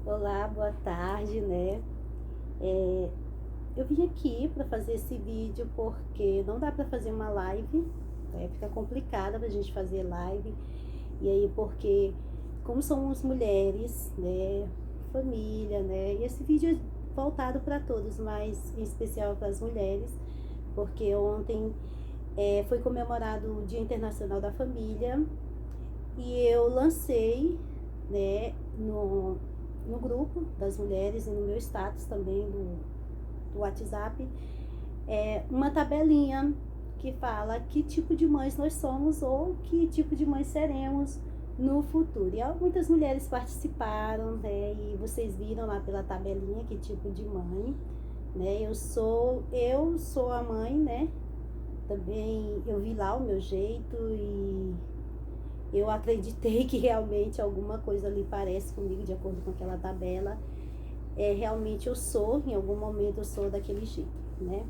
Olá, boa tarde, né? Eu vim aqui para fazer esse vídeo porque não dá para fazer uma live, né? Fica complicada pra gente fazer live. E aí, porque como somos mulheres, né? Família, né? E esse vídeo é voltado para todos, mas em especial para as mulheres, porque ontem foi comemorado o Dia Internacional da Família e eu lancei, né, no grupo das mulheres e no meu status também do WhatsApp, uma tabelinha que fala que tipo de mães nós somos ou que tipo de mães seremos no futuro. E muitas mulheres participaram, né, e vocês viram lá pela tabelinha que tipo de mãe, né, eu sou a mãe, né, também eu vi lá o meu jeito e eu acreditei que realmente alguma coisa ali parece comigo de acordo com aquela tabela. Realmente eu sou, em algum momento eu sou daquele jeito, né?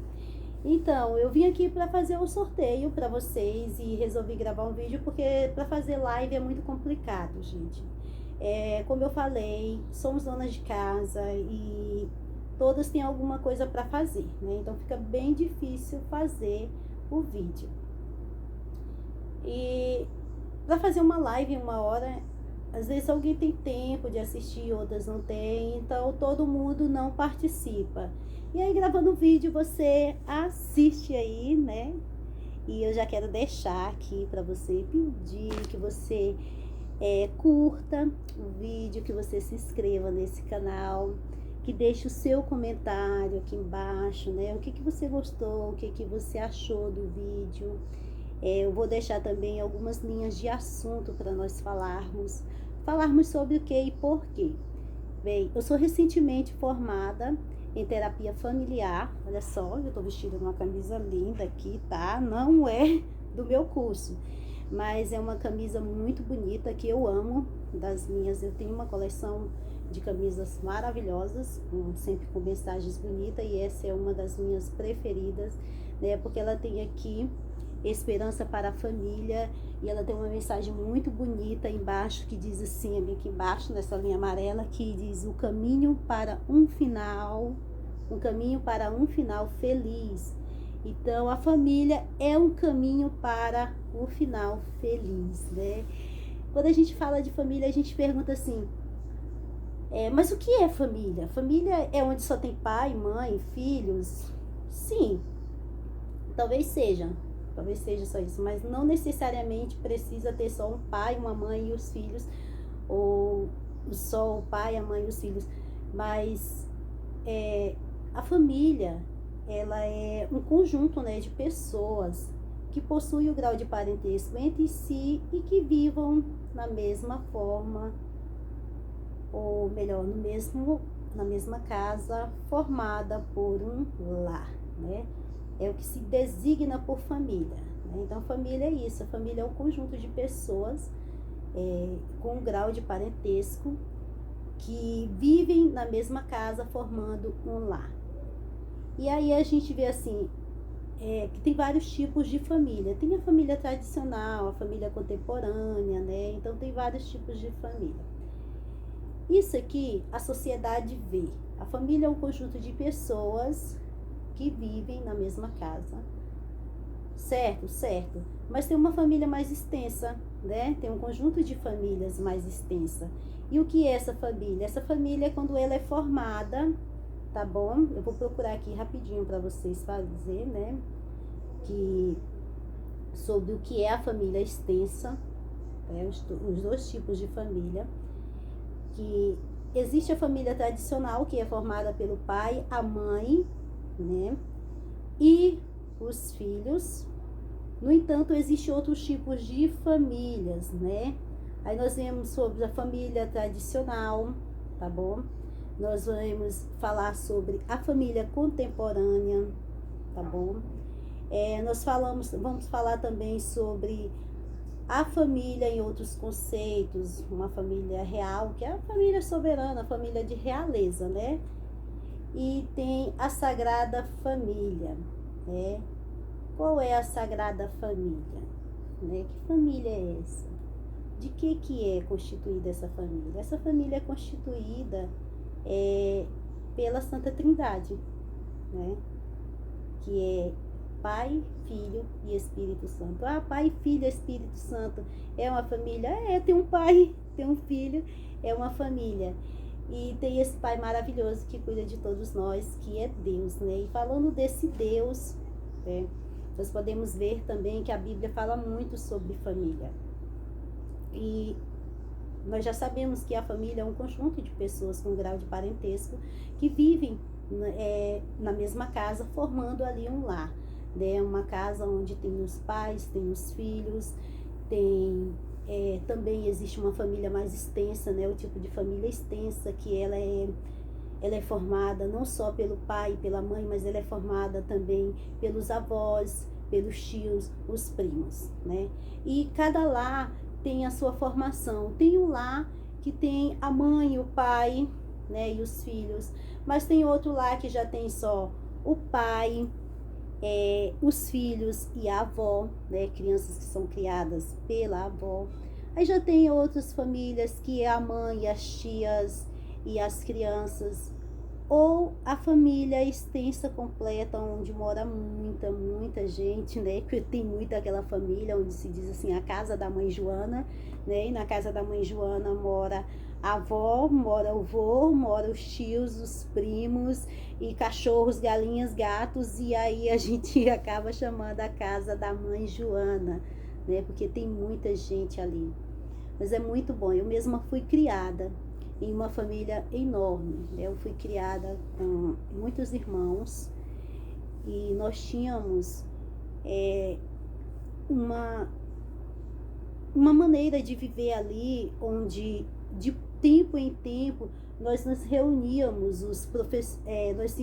Então, eu vim aqui para fazer um sorteio para vocês e resolvi gravar um vídeo porque para fazer live é muito complicado, gente. Como eu falei, somos donas de casa e todas têm alguma coisa para fazer, né? Então fica bem difícil fazer o vídeo. E para fazer uma live em uma hora, às vezes alguém tem tempo de assistir, outras não tem, então todo mundo não participa. E aí, gravando o vídeo, você assiste aí, né? E eu já quero deixar aqui para você pedir que você curta o vídeo, que você se inscreva nesse canal, que deixe o seu comentário aqui embaixo, né? O que você gostou, o que você achou do vídeo. Eu vou deixar também algumas linhas de assunto para nós falarmos sobre o que e por quê. Bem, eu sou recentemente formada em terapia familiar. Olha só, eu tô vestida uma camisa linda aqui, tá? Não é do meu curso, mas é uma camisa muito bonita que eu amo. Eu tenho uma coleção de camisas maravilhosas, sempre com mensagens bonitas, e essa é uma das minhas preferidas, né? Porque ela tem aqui esperança para a família, e ela tem uma mensagem muito bonita embaixo que diz assim, aqui embaixo nessa linha amarela, que diz o caminho para um final feliz. Então a família é um caminho para o final feliz, né? Quando a gente fala de família, a gente pergunta assim, mas o que é família? Família é onde só tem pai, mãe, filhos? Sim, talvez seja. Talvez seja só isso, mas não necessariamente precisa ter só um pai, uma mãe e os filhos, ou só o pai, a mãe e os filhos. Mas a família, ela é um conjunto, né, de pessoas que possuem o grau de parentesco entre si e que vivam na mesma forma, ou melhor, na mesma casa, formada por um lar, né? É o que se designa por família, né? Então, família é isso. A família é um conjunto de pessoas com um grau de parentesco que vivem na mesma casa, formando um lar. E aí a gente vê assim, que tem vários tipos de família. Tem a família tradicional, a família contemporânea, né? Então, tem vários tipos de família. Isso aqui a sociedade vê. A família é um conjunto de pessoas que vivem na mesma casa. Certo, certo. Mas tem uma família mais extensa, né? Tem um conjunto de famílias mais extensa. E o que é essa família? Essa família é quando ela é formada, tá bom? Eu vou procurar aqui rapidinho para vocês fazer, né? Sobre o que é a família extensa, né? Os dois tipos de família. Que existe a família tradicional, que é formada pelo pai, a mãe, né? E os filhos. No entanto, existem outros tipos de famílias, né? Aí nós vemos sobre a família tradicional, tá bom? Nós vamos falar sobre a família contemporânea, tá bom? Vamos falar também sobre a família em outros conceitos, uma família real, que é a família soberana, a família de realeza, né? E tem a Sagrada Família, né? Qual é a Sagrada Família? Né? Que família é essa? de que é constituída essa família? Essa família é constituída pela Santa Trindade, né? Que é Pai, Filho e Espírito Santo. Ah, Pai, Filho e Espírito Santo é uma família? Tem um pai, tem um filho, é uma família. E tem esse Pai maravilhoso que cuida de todos nós, que é Deus, né? E falando desse Deus, né, nós podemos ver também que a Bíblia fala muito sobre família. E nós já sabemos que a família é um conjunto de pessoas com grau de parentesco que vivem na mesma casa, formando ali um lar, né? Uma casa onde tem os pais, tem os filhos, também existe uma família mais extensa, né? O tipo de família extensa que ela é formada não só pelo pai e pela mãe, mas ela é formada também pelos avós, pelos tios, os primos, né? E cada lar tem a sua formação. Tem um lar que tem a mãe, o pai, né, e os filhos, mas tem outro lar que já tem só o pai, os filhos e a avó, né, crianças que são criadas pela avó. Aí já tem outras famílias que é a mãe, as tias e as crianças, ou a família extensa completa, onde mora muita gente, né? Que tem muita aquela família onde se diz assim, a casa da mãe Joana, né? E na casa da mãe Joana mora a avó, mora o vô, mora os tios, os primos, e cachorros, galinhas, gatos, e aí a gente acaba chamando a casa da mãe Joana, né? Porque tem muita gente ali. Mas é muito bom. Eu mesma fui criada em uma família enorme, né? Eu fui criada com muitos irmãos e nós tínhamos uma maneira de viver ali, onde de tempo em tempo nós nos reuníamos, nós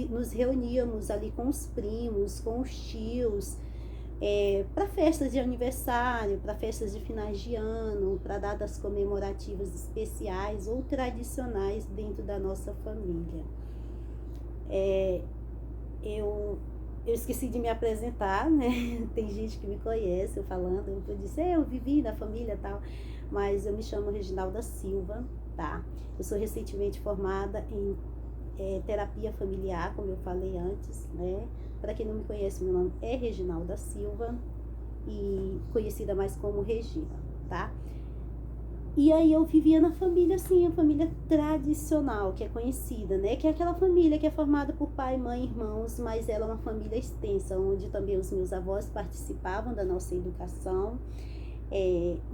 nos reuníamos ali com os primos, com os tios, para festas de aniversário, para festas de finais de ano, para datas comemorativas especiais ou tradicionais dentro da nossa família. Eu esqueci de me apresentar, né? Tem gente que me conhece eu falando, eu disse, eu vivi na família e tal, mas eu me chamo Reginalda Silva, tá? Eu sou recentemente formada em terapia familiar, como eu falei antes, né? Para quem não me conhece, meu nome é Reginalda Silva, e conhecida mais como Regina, tá? E aí eu vivia na família, assim, a família tradicional, que é conhecida, né? Que é aquela família que é formada por pai, mãe, irmãos, mas ela é uma família extensa, onde também os meus avós participavam da nossa educação.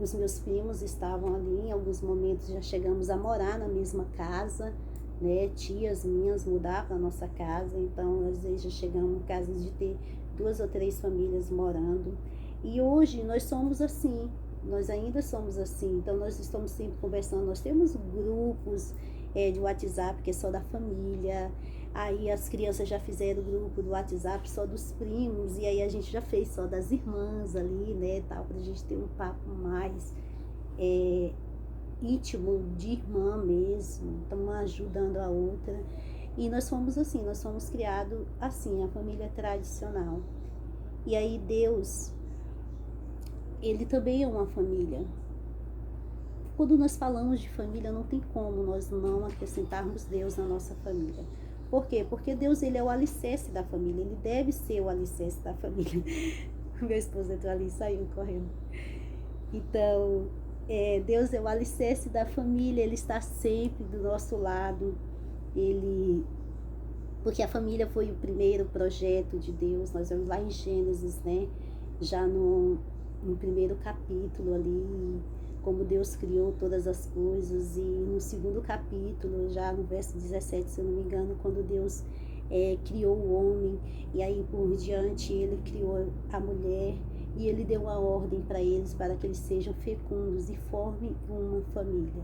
Os meus primos estavam ali, em alguns momentos já chegamos a morar na mesma casa, né? Tias minhas mudaram para nossa casa, então às vezes já chegamos em casos de ter 2 ou 3 famílias morando. E hoje nós somos assim, nós ainda somos assim, então nós estamos sempre conversando, nós temos grupos de WhatsApp que é só da família, aí as crianças já fizeram o grupo do WhatsApp só dos primos, e aí a gente já fez só das irmãs ali, né, tal, pra gente ter um papo mais íntimo, de irmã mesmo, uma ajudando a outra. E nós fomos assim, nós fomos criados assim, a família tradicional. E aí Deus, ele também é uma família. Quando nós falamos de família, não tem como nós não acrescentarmos Deus na nossa família. Por quê? Porque Deus, ele é o alicerce da família, ele deve ser o alicerce da família. Meu esposo entrou ali e saiu correndo. Então, Deus é o alicerce da família, ele está sempre do nosso lado, porque a família foi o primeiro projeto de Deus. Nós vemos lá em Gênesis, né, já no primeiro capítulo ali, como Deus criou todas as coisas, e no segundo capítulo, já no verso 17, se eu não me engano, quando Deus criou o homem, e aí por diante ele criou a mulher, e ele deu a ordem para eles, para que eles sejam fecundos e formem uma família.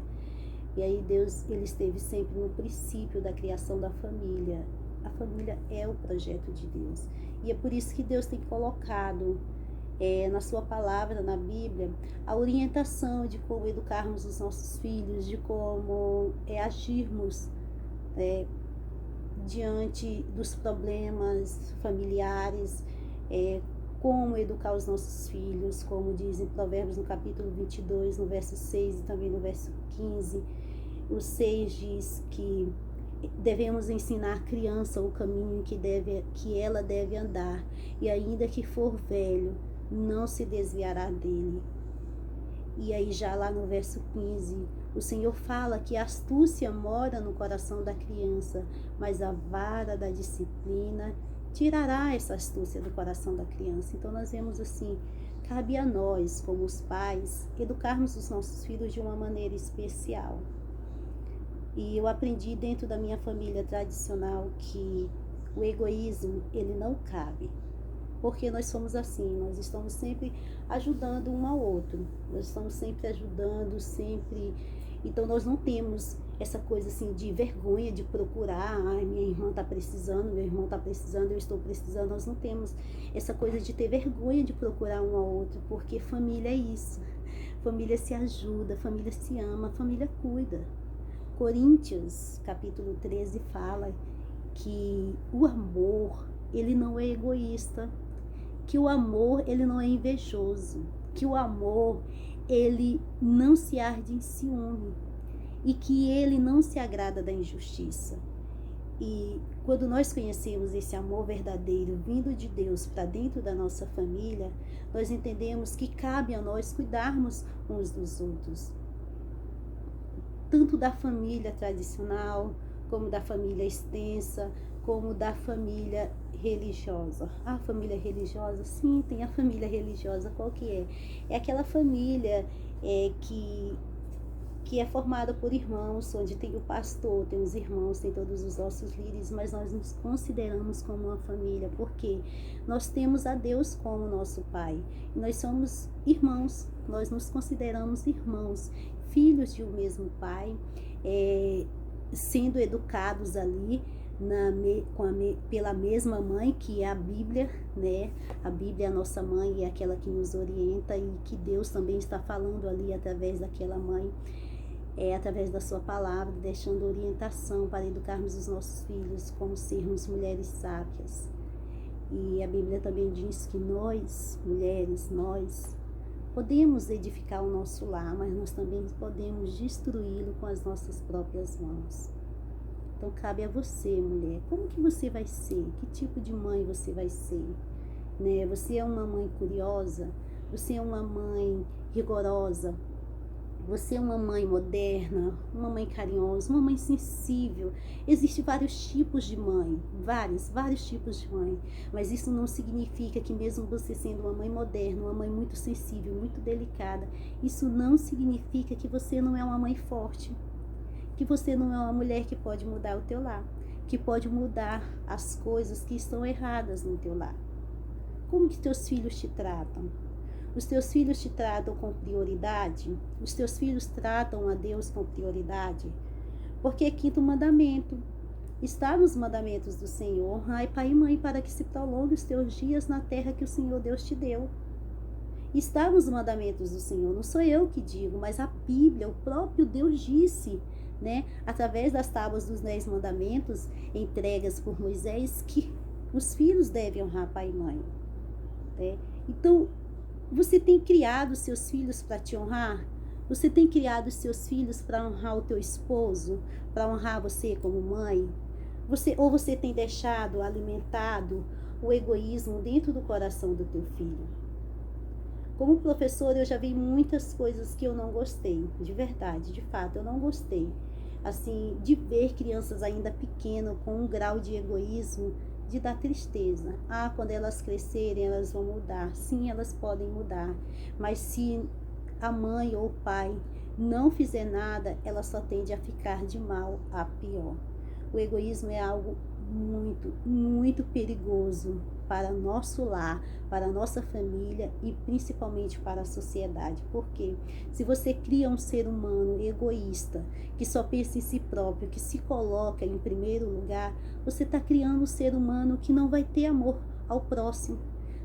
E aí Deus, ele esteve sempre no princípio da criação da família. A família é o projeto de Deus. E é por isso que Deus tem colocado na sua palavra, na Bíblia, a orientação de como educarmos os nossos filhos, de como agirmos diante dos problemas familiares, como educar os nossos filhos, como diz em Provérbios no capítulo 22, no verso 6 e também no verso 15. O 6 diz que devemos ensinar a criança o caminho que ela deve andar, e ainda que for velho, não se desviará dele. E aí já lá no verso 15, o Senhor fala que a astúcia mora no coração da criança, mas a vara da disciplina tirará essa astúcia do coração da criança. Então nós vemos assim, cabe a nós, como os pais, educarmos os nossos filhos de uma maneira especial. E eu aprendi dentro da minha família tradicional que o egoísmo, ele não cabe. Porque nós somos assim, nós estamos sempre ajudando um ao outro. Nós estamos sempre ajudando, sempre... Então nós não temos essa coisa assim de vergonha de procurar. Ai, minha irmã está precisando, meu irmão está precisando, eu estou precisando. Nós não temos essa coisa de ter vergonha de procurar um ao outro, porque família é isso. Família se ajuda, família se ama, família cuida. Coríntios, capítulo 13, fala que o amor, ele não é egoísta, que o amor, ele não é invejoso, que o amor, ele não se arde em ciúme e que ele não se agrada da injustiça. E quando nós conhecemos esse amor verdadeiro vindo de Deus para dentro da nossa família, nós entendemos que cabe a nós cuidarmos uns dos outros. Tanto da família tradicional, como da família extensa, como da família religiosa. A família religiosa, sim, tem a família religiosa, qual que é? É aquela família que é formada por irmãos, onde tem o pastor, tem os irmãos, tem todos os nossos líderes, mas nós nos consideramos como uma família, porque nós temos a Deus como nosso Pai. E nós somos irmãos, nós nos consideramos irmãos, filhos de um mesmo Pai, sendo educados ali pela mesma mãe, que é a Bíblia, né? A Bíblia é a nossa mãe, é aquela que nos orienta e que Deus também está falando ali através daquela mãe, através da sua palavra, deixando orientação para educarmos os nossos filhos como sermos mulheres sábias. E a Bíblia também diz que nós, mulheres, nós podemos edificar o nosso lar, mas nós também podemos destruí-lo com as nossas próprias mãos. Então cabe a você, mulher, como que você vai ser? Que tipo de mãe você vai ser? Né? Você é uma mãe curiosa? Você é uma mãe rigorosa? Você é uma mãe moderna, uma mãe carinhosa, uma mãe sensível? Existem vários tipos de mãe, vários tipos de mãe. Mas isso não significa que mesmo você sendo uma mãe moderna, uma mãe muito sensível, muito delicada, isso não significa que você não é uma mãe forte, que você não é uma mulher que pode mudar o teu lar, que pode mudar as coisas que estão erradas no teu lar. Como que teus filhos te tratam? Os teus filhos te tratam com prioridade? Os teus filhos tratam a Deus com prioridade? Porque é quinto mandamento. Está nos mandamentos do Senhor: honrai pai e mãe, para que se prolongue os teus dias na terra que o Senhor Deus te deu. Está nos mandamentos do Senhor. Não sou eu que digo, mas a Bíblia, o próprio Deus disse, né, através das tábuas dos 10 mandamentos entregas por Moisés, que os filhos devem honrar pai e mãe. Né? Então, você tem criado seus filhos para te honrar? Você tem criado seus filhos para honrar o teu esposo? Para honrar você como mãe? Ou você tem deixado, alimentado o egoísmo dentro do coração do teu filho? Como professora, eu já vi muitas coisas que eu não gostei. De verdade, de fato, eu não gostei. Assim, de ver crianças ainda pequenas com um grau de egoísmo, de dar tristeza. Quando elas crescerem, elas vão mudar. Sim, elas podem mudar. Mas se a mãe ou o pai não fizer nada, ela só tende a ficar de mal a pior. O egoísmo é algo muito, muito perigoso para nosso lar, para a nossa família e principalmente para a sociedade. Porque se você cria um ser humano egoísta, que só pensa em si próprio, que se coloca em primeiro lugar, você está criando um ser humano que não vai ter amor ao próximo.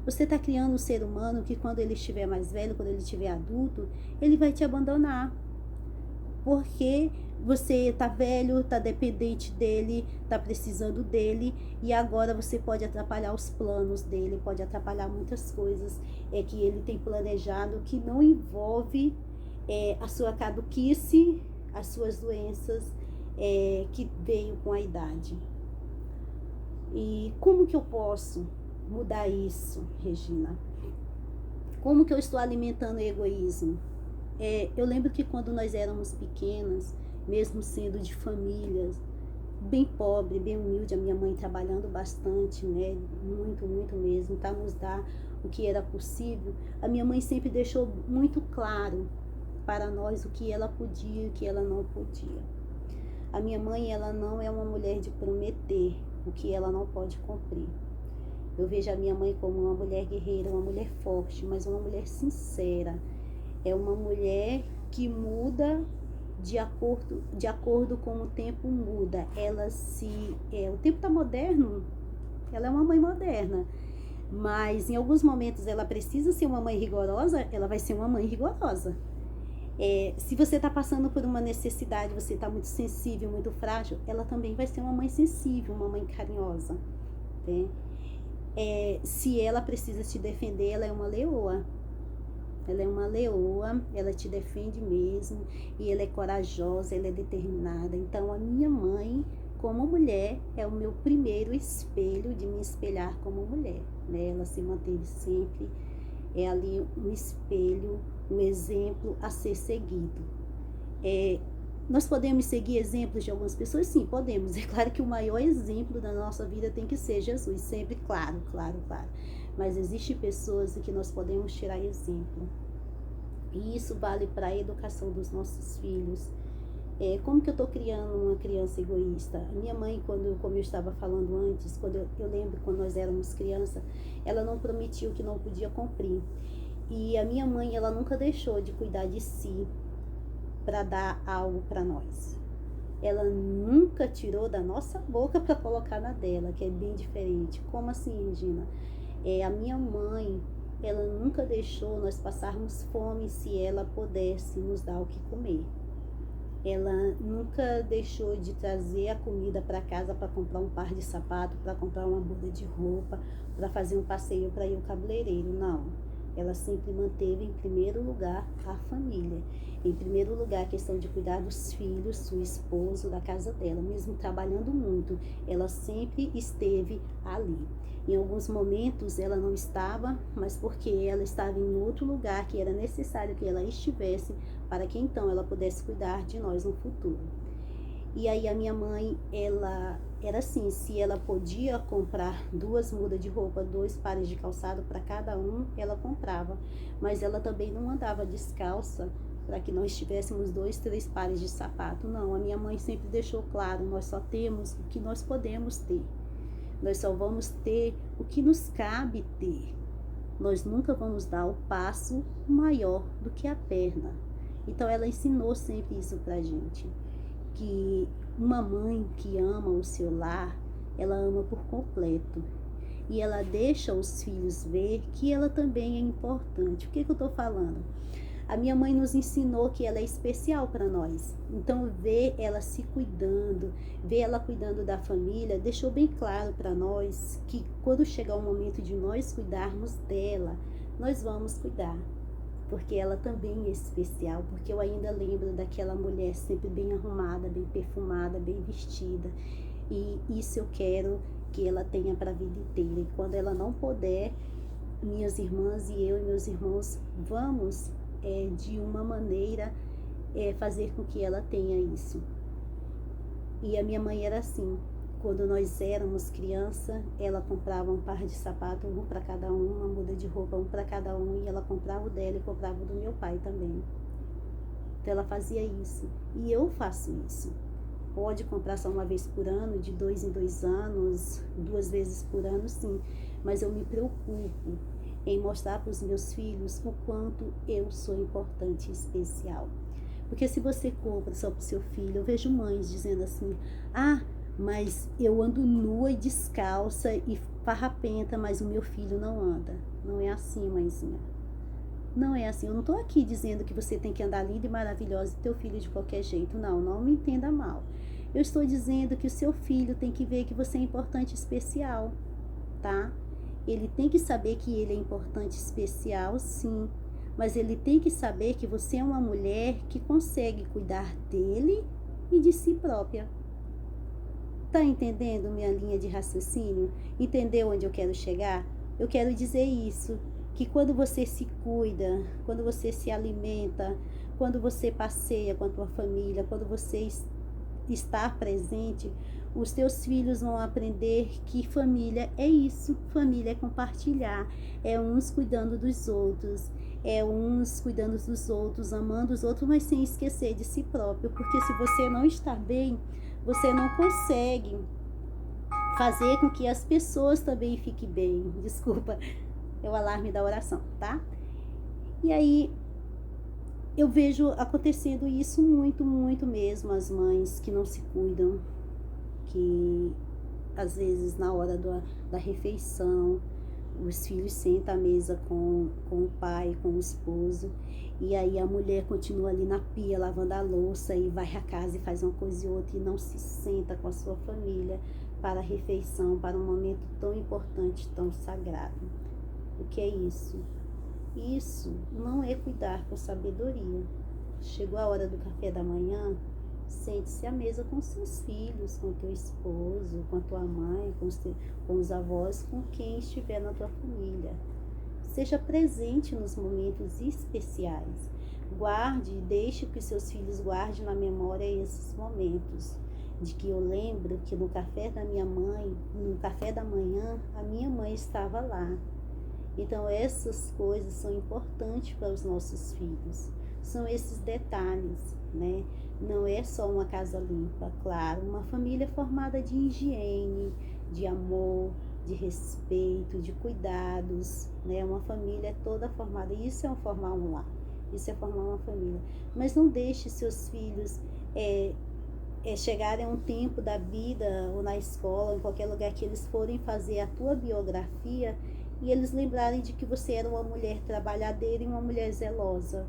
Você está criando um ser humano que quando ele estiver mais velho, quando ele estiver adulto, ele vai te abandonar. porque você tá velho, tá dependente dele, tá precisando dele, e agora você pode atrapalhar os planos dele, pode atrapalhar muitas coisas que ele tem planejado, que não envolve a sua caduquice, as suas doenças que veio com a idade. E como que eu posso mudar isso, Regina? Como que eu estou alimentando o egoísmo? Eu lembro que quando nós éramos pequenas, mesmo sendo de famílias bem pobre, bem humilde, a minha mãe trabalhando bastante, né, muito, muito mesmo, para nos dar o que era possível, a minha mãe sempre deixou muito claro para nós o que ela podia e o que ela não podia. A minha mãe, ela não é uma mulher de prometer o que ela não pode cumprir. Eu vejo a minha mãe como uma mulher guerreira, uma mulher forte, mas uma mulher sincera. É uma mulher que muda de acordo com o tempo muda. O tempo está moderno, ela é uma mãe moderna, mas em alguns momentos ela precisa ser uma mãe rigorosa, ela vai ser uma mãe rigorosa. Se você está passando por uma necessidade, você está muito sensível, muito frágil, ela também vai ser uma mãe sensível, uma mãe carinhosa, né? Se ela precisa te defender, ela é uma leoa. Ela é uma leoa, ela te defende mesmo, e ela é corajosa, ela é determinada. Então, a minha mãe, como mulher, é o meu primeiro espelho de me espelhar como mulher, né? Ela se manteve sempre, ali um espelho, um exemplo a ser seguido. Nós podemos seguir exemplos de algumas pessoas? Sim, podemos. É claro que o maior exemplo da nossa vida tem que ser Jesus, sempre, claro. Mas existem pessoas em que nós podemos tirar exemplo. E isso vale para a educação dos nossos filhos. Como que eu estou criando uma criança egoísta? A minha mãe, como eu estava falando antes, eu lembro quando nós éramos crianças, ela não prometia o que não podia cumprir. E a minha mãe, ela nunca deixou de cuidar de si para dar algo para nós. Ela nunca tirou da nossa boca para colocar na dela, que é bem diferente. Como assim, Regina? A minha mãe, ela nunca deixou nós passarmos fome se ela pudesse nos dar o que comer. Ela nunca deixou de trazer a comida para casa para comprar um par de sapato, para comprar uma muda de roupa, para fazer um passeio para ir ao cabeleireiro. Não. Ela sempre manteve em primeiro lugar a família. Em primeiro lugar, a questão de cuidar dos filhos, do esposo, da casa dela. Mesmo trabalhando muito, ela sempre esteve ali. Em alguns momentos ela não estava, mas porque ela estava em outro lugar que era necessário que ela estivesse para que então ela pudesse cuidar de nós no futuro. E aí a minha mãe, ela era assim, se ela podia comprar 2 mudas de roupa, 2 pares de calçado para cada um, ela comprava. Mas ela também não andava descalça para que nós tivéssemos 2, 3 pares de sapato. Não, a minha mãe sempre deixou claro, nós só temos o que nós podemos ter. Nós só vamos ter o que nos cabe ter. Nós nunca vamos dar o passo maior do que a perna. Então ela ensinou sempre isso pra gente. Que uma mãe que ama o seu lar, ela ama por completo. E ela deixa os filhos ver que ela também é importante. O que eu estou falando? A minha mãe nos ensinou que ela é especial para nós. Então, ver ela se cuidando, ver ela cuidando da família, deixou bem claro para nós que quando chegar o momento de nós cuidarmos dela, nós vamos cuidar. Porque ela também é especial, porque eu ainda lembro daquela mulher sempre bem arrumada, bem perfumada, bem vestida. E isso eu quero que ela tenha para a vida inteira. E quando ela não puder, minhas irmãs e eu e meus irmãos vamos de uma maneira fazer com que ela tenha isso. E a minha mãe era assim. Quando nós éramos criança, ela comprava um par de sapato, um para cada um, uma muda de roupa, um para cada um, e ela comprava o dela e comprava o do meu pai também. Então ela fazia isso. E eu faço isso. Pode comprar só uma vez por ano, de 2 em 2 anos, 2 vezes por ano, sim. Mas eu me preocupo em mostrar para os meus filhos o quanto eu sou importante e especial. Porque se você compra só para o seu filho, eu vejo mães dizendo assim, mas eu ando nua e descalça e farrapenta, mas o meu filho não anda. Não é assim, mãezinha. Não é assim. Eu não estou aqui dizendo que você tem que andar linda e maravilhosa e teu filho de qualquer jeito. Não, não me entenda mal. Eu estou dizendo que o seu filho tem que ver que você é importante e especial, tá? Ele tem que saber que ele é importante e especial, sim. Mas ele tem que saber que você é uma mulher que consegue cuidar dele e de si própria. Tá entendendo minha linha de raciocínio? Entendeu onde eu quero chegar? Eu quero dizer isso, que quando você se cuida, quando você se alimenta, quando você passeia com a tua família, quando você está presente, os teus filhos vão aprender que família é isso, família é compartilhar, é uns cuidando dos outros, é uns cuidando dos outros, amando os outros, mas sem esquecer de si próprio, porque se você não está bem, você não consegue fazer com que as pessoas também fiquem bem. Desculpa, é o alarme da oração, tá? E aí, eu vejo acontecendo isso muito, muito mesmo, as mães que não se cuidam, que às vezes na hora da refeição, os filhos sentam à mesa com o pai, com o esposo, e aí a mulher continua ali na pia lavando a louça e vai à casa e faz uma coisa e outra e não se senta com a sua família para a refeição, para um momento tão importante, tão sagrado. O que é isso? Isso não é cuidar com sabedoria. Chegou a hora do café da manhã, sente-se à mesa com seus filhos, com teu esposo, com a tua mãe, com os avós, com quem estiver na tua família. Seja presente nos momentos especiais. Guarde e deixe que seus filhos guardem na memória esses momentos. De que eu lembro que no café da minha mãe, no café da manhã, a minha mãe estava lá. Então essas coisas são importantes para os nossos filhos. São esses detalhes, né? Não é só uma casa limpa, claro, uma família formada de higiene, de amor, de respeito, de cuidados, né? Uma família toda formada, isso é formar um lar, isso é formar uma família. Mas não deixe seus filhos chegarem a um tempo da vida, ou na escola, ou em qualquer lugar que eles forem fazer a tua biografia, e eles lembrarem de que você era uma mulher trabalhadeira e uma mulher zelosa,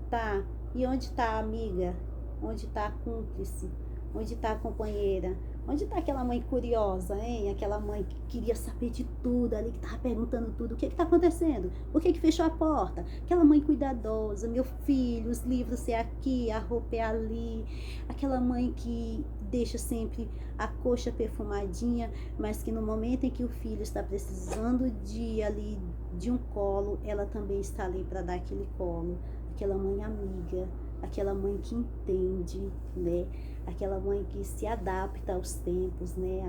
tá? E onde está a amiga? Onde está a cúmplice? Onde está a companheira? Onde está aquela mãe curiosa, hein? Aquela mãe que queria saber de tudo ali, que estava perguntando tudo. O que está acontecendo? Por que fechou a porta? Aquela mãe cuidadosa, meu filho, os livros é aqui, a roupa é ali. Aquela mãe que deixa sempre a coxa perfumadinha, mas que no momento em que o filho está precisando de um colo, ela também está ali para dar aquele colo. Aquela mãe amiga, aquela mãe que entende, né? Aquela mãe que se adapta aos tempos, né?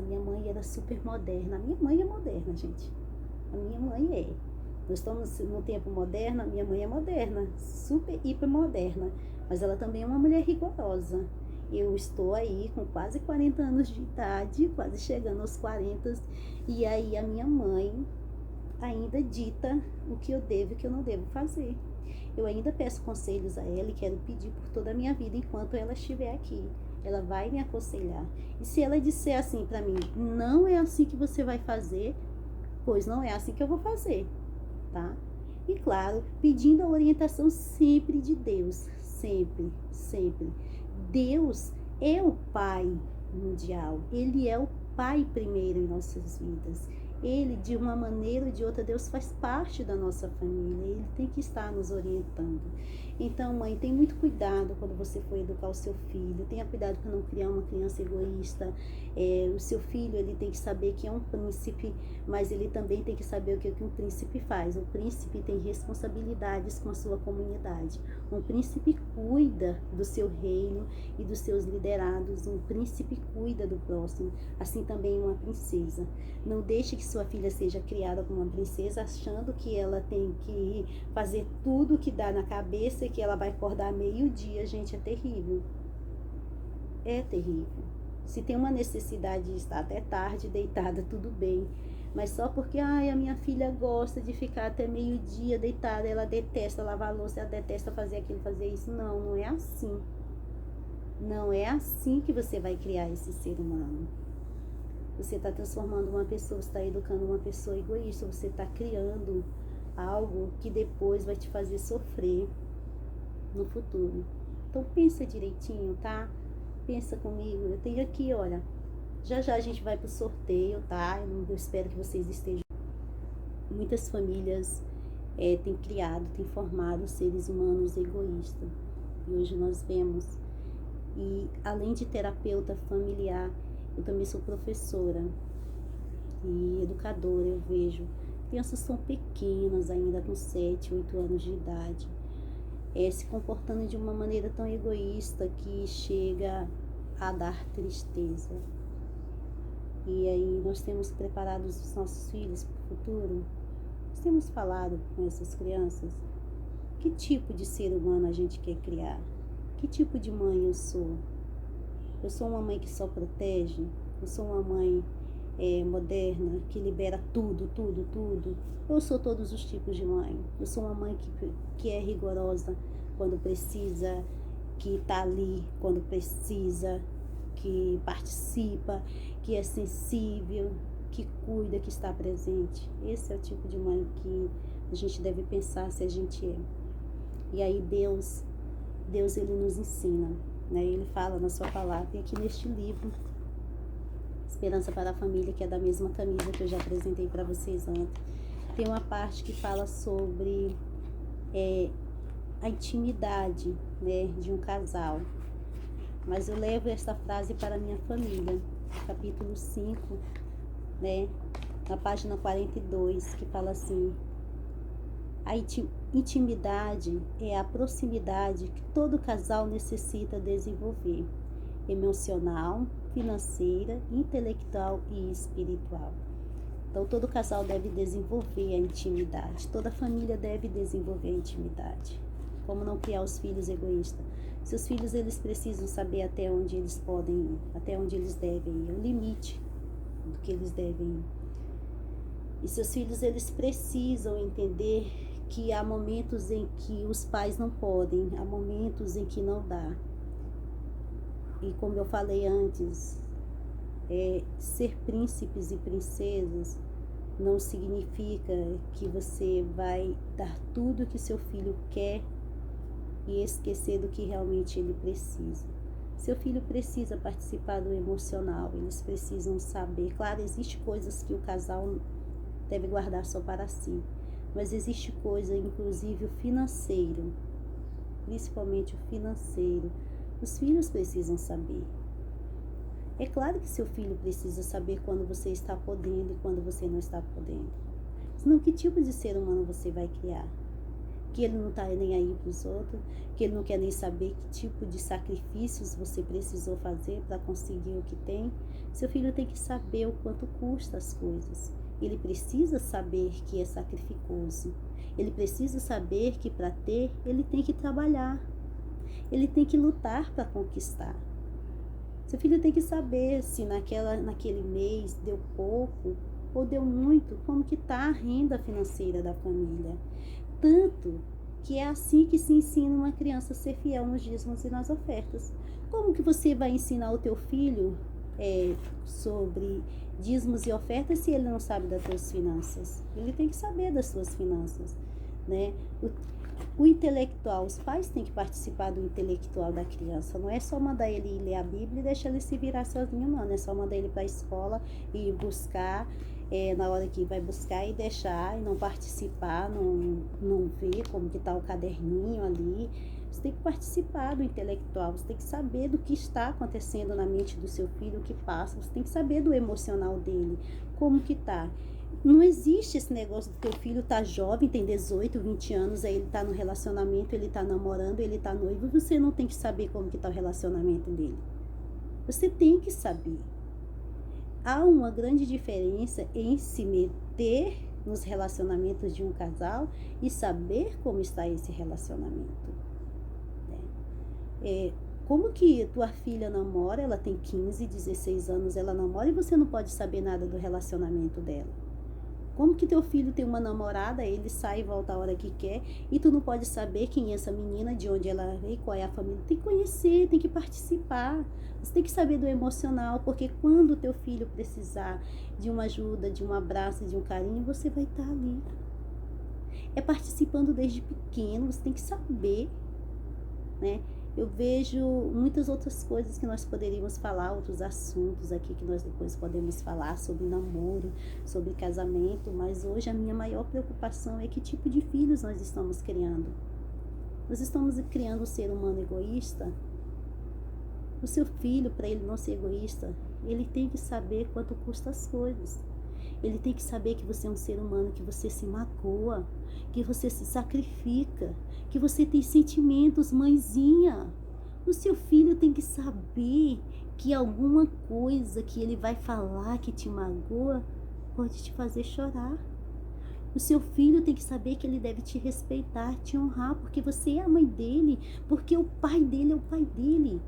Minha mãe era super moderna. A minha mãe é moderna, gente. A minha mãe é. Nós estamos no tempo moderno, a minha mãe é moderna, super, hiper moderna. Mas ela também é uma mulher rigorosa. Eu estou aí com quase 40 anos de idade, quase chegando aos 40, e aí a minha mãe ainda dita o que eu devo e o que eu não devo fazer. Eu ainda peço conselhos a ela e quero pedir por toda a minha vida enquanto ela estiver aqui. Ela vai me aconselhar. E se ela disser assim para mim, não é assim que você vai fazer, pois não é assim que eu vou fazer, tá? E claro, pedindo a orientação sempre de Deus, sempre, sempre. Deus é o Pai mundial, Ele é o Pai primeiro em nossas vidas. Ele, de uma maneira ou de outra, Deus faz parte da nossa família, Ele tem que estar nos orientando. Então, mãe, tenha muito cuidado quando você for educar o seu filho, tenha cuidado para não criar uma criança egoísta. O seu filho, ele tem que saber que é um príncipe, mas ele também tem que saber o que um príncipe faz. O príncipe tem responsabilidades com a sua comunidade. Um príncipe cuida do seu reino e dos seus liderados. Um príncipe cuida do próximo, assim também uma princesa. Não deixe que sua filha seja criada como uma princesa, achando que ela tem que fazer tudo que dá na cabeça e que ela vai acordar meio-dia. Gente, é terrível. É terrível. Se tem uma necessidade de estar até tarde deitada, tudo bem. Mas só porque a minha filha gosta de ficar até meio-dia deitada, ela detesta lavar a louça, ela detesta fazer aquilo, fazer isso. Não, não é assim. Não é assim que você vai criar esse ser humano. Você está transformando uma pessoa, você está educando uma pessoa egoísta, você está criando algo que depois vai te fazer sofrer no futuro. Então pensa direitinho, tá? Pensa comigo. Eu tenho aqui, olha, já a gente vai pro sorteio, tá? Eu espero que vocês estejam. Muitas famílias têm criado, têm formado seres humanos egoístas. E hoje nós vemos. E além de terapeuta familiar, eu também sou professora e educadora. Eu vejo crianças são pequenas ainda, com 7, 8 anos de idade, se comportando de uma maneira tão egoísta que chega a dar tristeza. E aí nós temos preparado os nossos filhos para o futuro. Nós temos falado com essas crianças que tipo de ser humano a gente quer criar. Que tipo de mãe eu sou? Eu sou uma mãe que só protege? Eu sou uma mãe moderna, que libera tudo? Eu sou todos os tipos de mãe. Eu sou uma mãe que é rigorosa quando precisa, que está ali quando precisa, que participa, que é sensível, que cuida, que está presente. Esse é o tipo de mãe que a gente deve pensar se a gente é. E aí Deus ele nos ensina, né? Ele fala na sua palavra, e aqui neste livro, Esperança para a Família, que é da mesma camisa que eu já apresentei para vocês ontem, tem uma parte que fala sobre a intimidade, né, de um casal. Mas eu levo esta frase para a minha família, capítulo 5, né, na página 42, que fala assim: a intimidade é a proximidade que todo casal necessita desenvolver, emocional, financeira, intelectual e espiritual. Então, todo casal deve desenvolver a intimidade, toda família deve desenvolver a intimidade. Como não criar os filhos egoístas? Seus filhos, eles precisam saber até onde eles podem ir, até onde eles devem ir, o limite do que eles devem ir. E seus filhos, eles precisam entender que há momentos em que os pais não podem, há momentos em que não dá. E como eu falei antes, ser príncipes e princesas não significa que você vai dar tudo que seu filho quer e esquecer do que realmente ele precisa. Seu filho precisa participar do emocional, eles precisam saber. Claro, existem coisas que o casal deve guardar só para si, mas existe coisa, inclusive o financeiro, principalmente o financeiro. Os filhos precisam saber. É claro que seu filho precisa saber quando você está podendo e quando você não está podendo. Senão, que tipo de ser humano você vai criar? Que ele não está nem aí para os outros, que ele não quer nem saber que tipo de sacrifícios você precisou fazer para conseguir o que tem. Seu filho tem que saber o quanto custa as coisas. Ele precisa saber que é sacrificoso. Ele precisa saber que para ter, ele tem que trabalhar. Ele tem que lutar para conquistar. Seu filho tem que saber se naquele mês deu pouco ou deu muito, como que está a renda financeira da família. Tanto que é assim que se ensina uma criança a ser fiel nos dízimos e nas ofertas. Como que você vai ensinar o teu filho sobre dízimos e ofertas se ele não sabe das suas finanças? Ele tem que saber das suas finanças, né? O intelectual, os pais têm que participar do intelectual da criança. Não é só mandar ele ir ler a Bíblia e deixar ele se virar sozinho, não. Não é só mandar ele para a escola e buscar, na hora que vai buscar e deixar, e não participar, não ver como que está o caderninho ali. Você tem que participar do intelectual, você tem que saber do que está acontecendo na mente do seu filho, o que passa. Você tem que saber do emocional dele, como que está. Não existe esse negócio do teu filho tá jovem, tem 18, 20 anos, aí ele tá no relacionamento, ele tá namorando, ele tá noivo, você não tem que saber como que tá o relacionamento dele. Você tem que saber. Há uma grande diferença em se meter nos relacionamentos de um casal e saber como está esse relacionamento. Como que tua filha namora, ela tem 15, 16 anos, ela namora e você não pode saber nada do relacionamento dela? Como que teu filho tem uma namorada, ele sai e volta a hora que quer, e tu não pode saber quem é essa menina, de onde ela veio, qual é a família? Tem que conhecer, tem que participar. Você tem que saber do emocional, porque quando o teu filho precisar de uma ajuda, de um abraço, de um carinho, você vai estar ali. É participando desde pequeno, você tem que saber, né? Eu vejo muitas outras coisas que nós poderíamos falar, outros assuntos aqui que nós depois podemos falar sobre namoro, sobre casamento, mas hoje a minha maior preocupação é que tipo de filhos nós estamos criando. Nós estamos criando um ser humano egoísta? O seu filho, para ele não ser egoísta, ele tem que saber quanto custa as coisas. Ele tem que saber que você é um ser humano, que você se magoa, que você se sacrifica, que você tem sentimentos, mãezinha. O seu filho tem que saber que alguma coisa que ele vai falar que te magoa pode te fazer chorar. O seu filho tem que saber que ele deve te respeitar, te honrar, porque você é a mãe dele, porque o pai dele é o pai dele.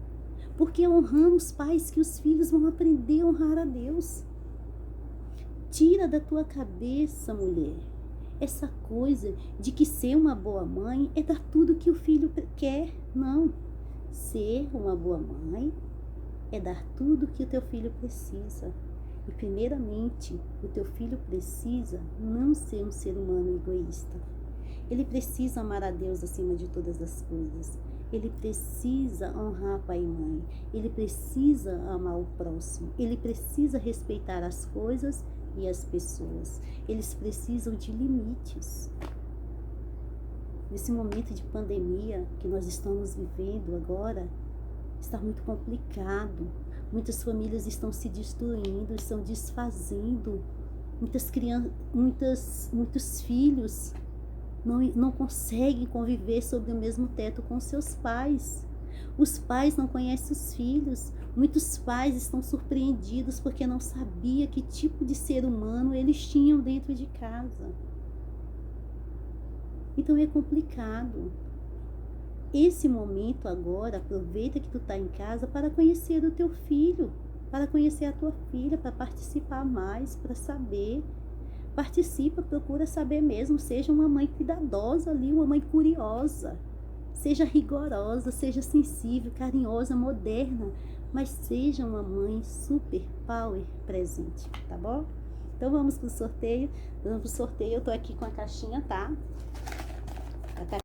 Porque é honrando os pais que os filhos vão aprender a honrar a Deus. Tira da tua cabeça, mulher, essa coisa de que ser uma boa mãe é dar tudo que o filho quer. Não. Ser uma boa mãe é dar tudo que o teu filho precisa. E primeiramente, o teu filho precisa não ser um ser humano egoísta. Ele precisa amar a Deus acima de todas as coisas. Ele precisa honrar pai e mãe. Ele precisa amar o próximo. Ele precisa respeitar as coisas e as pessoas. Eles precisam de limites. Nesse momento de pandemia que nós estamos vivendo agora, está muito complicado. Muitas famílias estão se destruindo, estão desfazendo. Muitos filhos não conseguem conviver sob o mesmo teto com seus pais. Os pais não conhecem os filhos. Muitos pais estão surpreendidos porque não sabiam que tipo de ser humano eles tinham dentro de casa. Então é complicado. Esse momento agora, aproveita que tu está em casa para conhecer o teu filho, para conhecer a tua filha, para participar mais, para saber. Participa, procura saber mesmo, seja uma mãe cuidadosa ali, uma mãe curiosa. Seja rigorosa, seja sensível, carinhosa, moderna, mas seja uma mãe super power presente, tá bom? Então vamos pro sorteio. Vamos pro sorteio, eu tô aqui com a caixinha, tá?